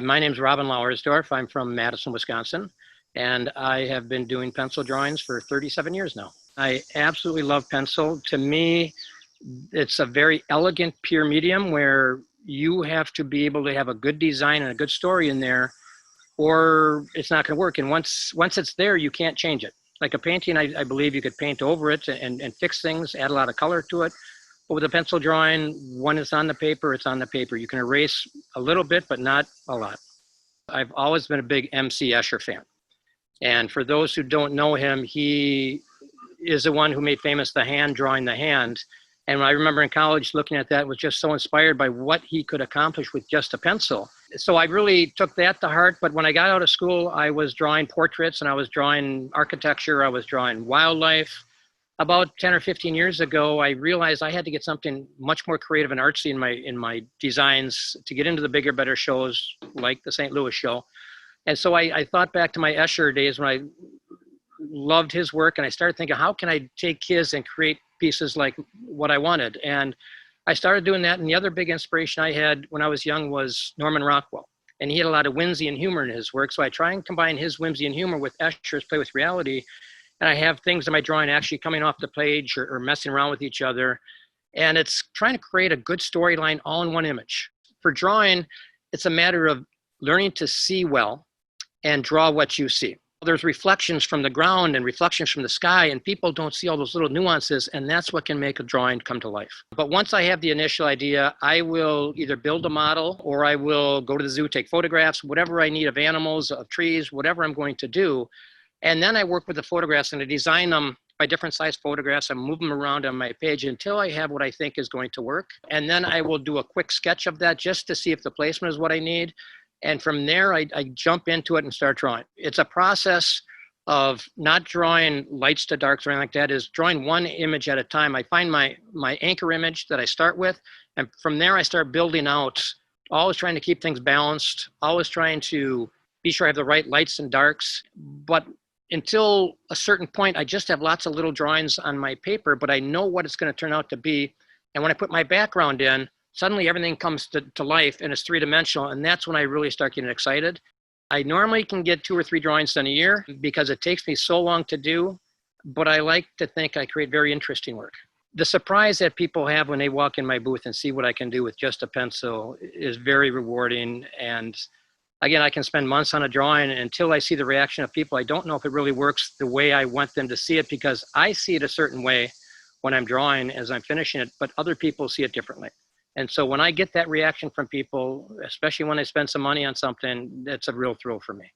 My name's Robin Lauersdorf. I'm from Madison, Wisconsin, and I have been doing pencil drawings for 37 years now. I absolutely love pencil. To me, it's a very elegant, pure medium where you have to be able to have a good design and a good story in there, or it's not going to work. And once it's there, you can't change it. Like a painting, I believe you could paint over it and fix things, add a lot of color to it. But with a pencil drawing, when it's on the paper, it's on the paper. You can erase a little bit, but not a lot. I've always been a big MC Escher fan. And for those who don't know him, he is the one who made famous the hand drawing the hand. And I remember in college looking at that, was just so inspired by what he could accomplish with just a pencil. So I really took that to heart. But when I got out of school, I was drawing portraits and I was drawing architecture. I was drawing wildlife. About 10 or 15 years ago, I realized I had to get something much more creative and artsy in my designs to get into the bigger, better shows like the St. Louis show. And so I thought back to my Escher days when I loved his work, and I started thinking, how can I take his and create pieces like what I wanted? And I started doing that. And the other big inspiration I had when I was young was Norman Rockwell. And he had a lot of whimsy and humor in his work. So I try and combine his whimsy and humor with Escher's play with reality. And I have things in my drawing actually coming off the page or messing around with each other. And it's trying to create a good storyline all in one image. For drawing, it's a matter of learning to see well and draw what you see. There's reflections from the ground and reflections from the sky, and people don't see all those little nuances, and that's what can make a drawing come to life. But once I have the initial idea, I will either build a model or I will go to the zoo, take photographs, whatever I need of animals, of trees, whatever I'm going to do. And then I work with the photographs and I design them by different size photographs. I move them around on my page until I have what I think is going to work. And then I will do a quick sketch of that just to see if the placement is what I need. And from there, I jump into it and start drawing. It's a process of not drawing lights to darks or anything like that. Is drawing one image at a time. I find my anchor image that I start with. And from there, I start building out, always trying to keep things balanced, always trying to be sure I have the right lights and darks. But until a certain point, I just have lots of little drawings on my paper, but I know what it's going to turn out to be. And when I put my background in, suddenly everything comes to life and it's three-dimensional. And that's when I really start getting excited. I normally can get 2 or 3 drawings done a year because it takes me so long to do, but I like to think I create very interesting work. The surprise that people have when they walk in my booth and see what I can do with just a pencil is very rewarding. And again, I can spend months on a drawing until I see the reaction of people. I don't know if it really works the way I want them to see it because I see it a certain way when I'm drawing as I'm finishing it, but other people see it differently. And so when I get that reaction from people, especially when I spend some money on something, that's a real thrill for me.